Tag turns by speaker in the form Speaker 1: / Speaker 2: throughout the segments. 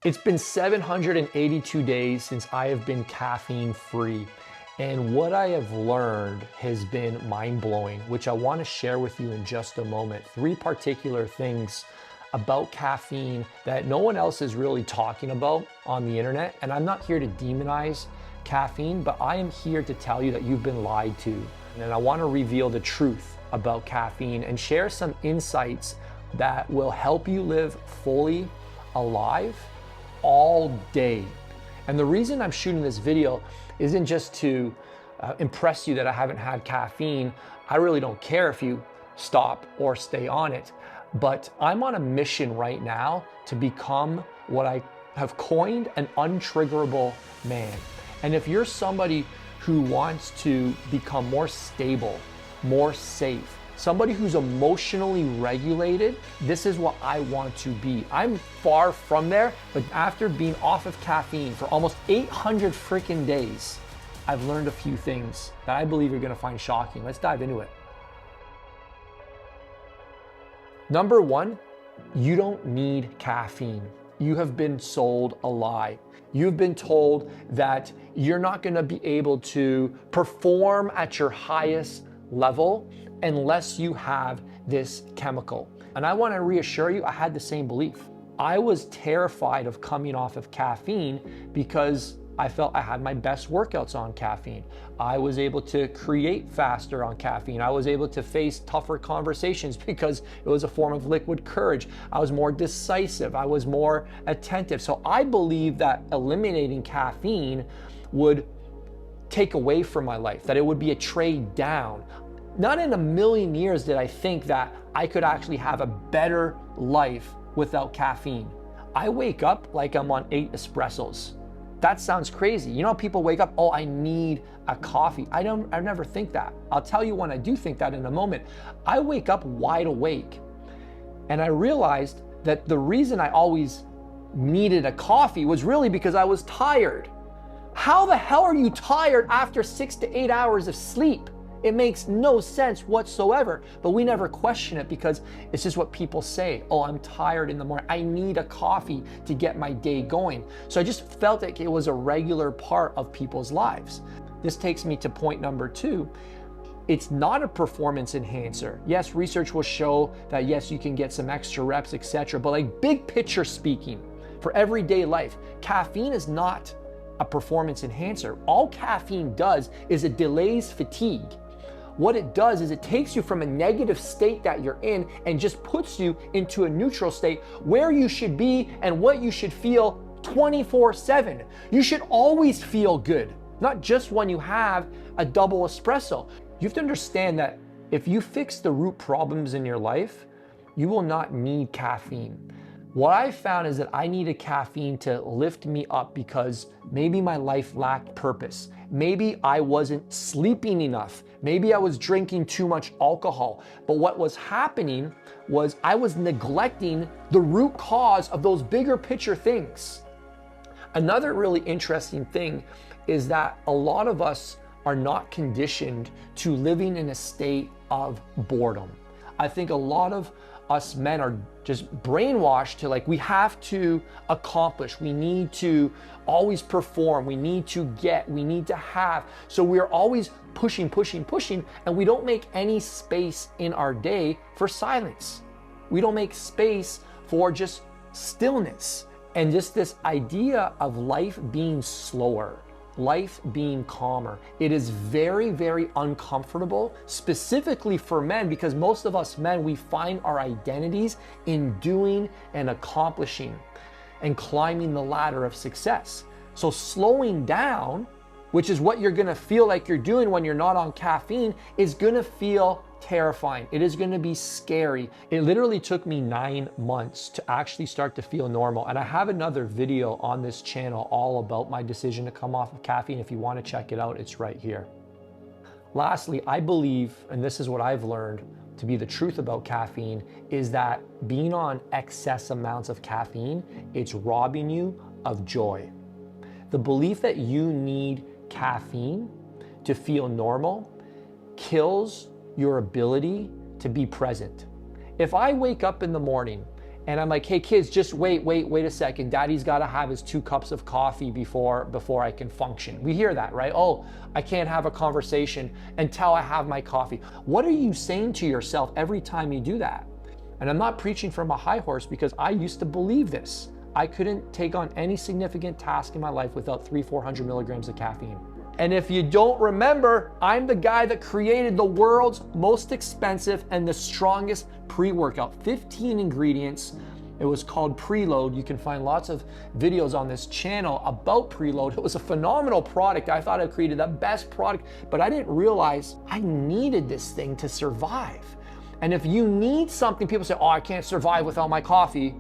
Speaker 1: It's been 782 days since I have been caffeine free, and what I have learned has been mind-blowing, which I want to share with you in just a moment. 3 particular things about caffeine that no one else is really talking about on the internet. And I'm not here to demonize caffeine, but I am here to tell you that you've been lied to. And I want to reveal the truth about caffeine and share some insights that will help you live fully alive all day. And the reason I'm shooting this video isn't just to impress you that I haven't had caffeine. I really don't care if you stop or stay on it, but I'm on a mission right now to become what I have coined an untriggerable man. And if you're somebody who wants to become more stable, more safe, somebody who's emotionally regulated, this is what I want to be. I'm far from there, but after being off of caffeine for almost 800 freaking days, I've learned a few things that I believe you're gonna find shocking. Let's dive into it. Number 1, you don't need caffeine. You have been sold a lie. You've been told that you're not gonna be able to perform at your highest level unless you have this chemical. And I want to reassure you, I had the same belief. I was terrified of coming off of caffeine because I felt I had my best workouts on caffeine. I was able to create faster on caffeine. I was able to face tougher conversations because it was a form of liquid courage. I was more decisive. I was more attentive. So I believe that eliminating caffeine would take away from my life, that it would be a trade down. Not in a million years did I think that I could actually have a better life without caffeine. I wake up like I'm on 8 espressos. That sounds crazy. You know, people wake up, oh, I need a coffee. I never think that. I'll tell you when I do think that in a moment. I wake up wide awake, and I realized that the reason I always needed a coffee was really because I was tired. How the hell are you tired after 6 to 8 hours of sleep? It makes no sense whatsoever, but we never question it because it's just what people say. Oh, I'm tired in the morning. I need a coffee to get my day going. So I just felt like it was a regular part of people's lives. This takes me to point number 2. It's not a performance enhancer. Yes, research will show that yes, you can get some extra reps, etc. But like big picture speaking, for everyday life, caffeine is not a performance enhancer. All caffeine does is it delays fatigue. What it does is it takes you from a negative state that you're in and just puts you into a neutral state where you should be and what you should feel 24/7. You should always feel good, not just when you have a double espresso. You have to understand that if you fix the root problems in your life, you will not need caffeine. What I found is that I needed caffeine to lift me up because maybe my life lacked purpose. Maybe I wasn't sleeping enough. Maybe I was drinking too much alcohol. But what was happening was I was neglecting the root cause of those bigger picture things. Another really interesting thing is that a lot of us are not conditioned to living in a state of boredom. I think a lot of us men are just brainwashed to like, we have to accomplish, we need to always perform, we need to get, we need to have. So we're always pushing, and we don't make any space in our day for silence. We don't make space for just stillness and just this idea of life being slower, life being calmer. It is very, very uncomfortable, specifically for men, because most of us men, we find our identities in doing and accomplishing and climbing the ladder of success. So slowing down, which is what you're gonna feel like you're doing when you're not on caffeine, is gonna feel terrifying. It is gonna be scary. It literally took me 9 months to actually start to feel normal. And I have another video on this channel all about my decision to come off of caffeine. If you wanna check it out, it's right here. Lastly, I believe, and this is what I've learned to be the truth about caffeine, is that being on excess amounts of caffeine, it's robbing you of joy. The belief that you need caffeine to feel normal kills your ability to be present. If I wake up in the morning And I'm like, hey kids, just wait a second. Daddy's gotta have his 2 cups of coffee before I can function. We hear that, right? Oh, I can't have a conversation until I have my coffee. What are you saying to yourself every time you do that? And I'm not preaching from a high horse, because I used to believe this. I couldn't take on any significant task in my life without 300-400 milligrams of caffeine. And if you don't remember, I'm the guy that created the world's most expensive and the strongest pre-workout. 15 ingredients. It was called Preload. You can find lots of videos on this channel about Preload. It was a phenomenal product. I thought I created the best product, but I didn't realize I needed this thing to survive. And if you need something, people say, oh, I can't survive without my coffee.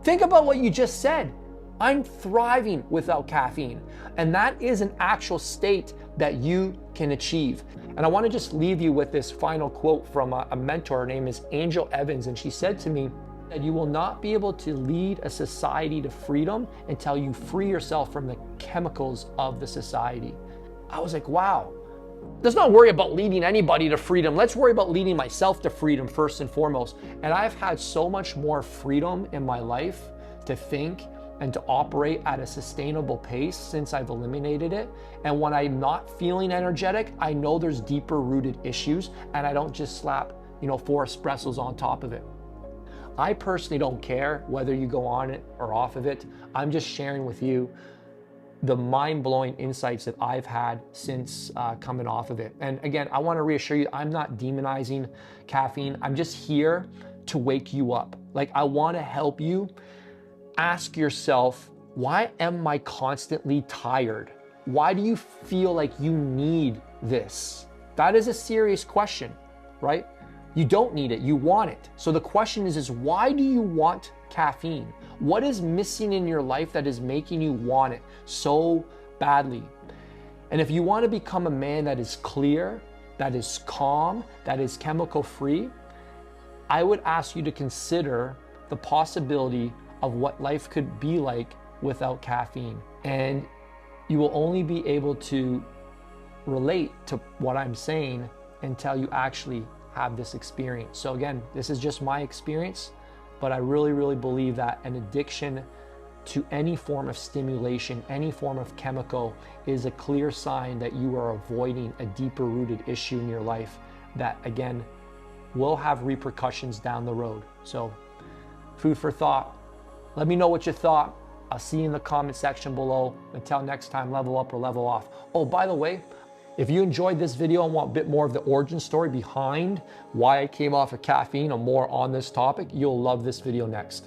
Speaker 1: Think about what you just said. I'm thriving without caffeine. And that is an actual state that you can achieve. And I want to just leave you with this final quote from a mentor. Her name is Angel Evans. And she said to me that you will not be able to lead a society to freedom until you free yourself from the chemicals of the society. I was like, wow. Let's not worry about leading anybody to freedom. Let's worry about leading myself to freedom first and foremost. And I've had so much more freedom in my life to think and to operate at a sustainable pace since I've eliminated it. And when I'm not feeling energetic, I know there's deeper rooted issues, and I don't just slap, 4 espressos on top of it. I personally don't care whether you go on it or off of it. I'm just sharing with you the mind-blowing insights that I've had since coming off of it. And again, I want to reassure you, I'm not demonizing caffeine. I'm just here to wake you up. Like, I want to help you. Ask yourself, why am I constantly tired? Why do you feel like you need this? That is a serious question, right? You don't need it, you want it. So the question is why do you want caffeine? What is missing in your life that is making you want it so badly? And if you want to become a man that is clear, that is calm, that is chemical free, I would ask you to consider the possibility of what life could be like without caffeine. And you will only be able to relate to what I'm saying until you actually have this experience. So again, this is just my experience, but I really believe that an addiction to any form of stimulation, any form of chemical, is a clear sign that you are avoiding a deeper rooted issue in your life that, again, will have repercussions down the road. So food for thought. Let me know what you thought. I'll see you in the comment section below. Until next time, level up or level off. Oh, by the way, if you enjoyed this video and want a bit more of the origin story behind why I came off of caffeine or more on this topic, you'll love this video next.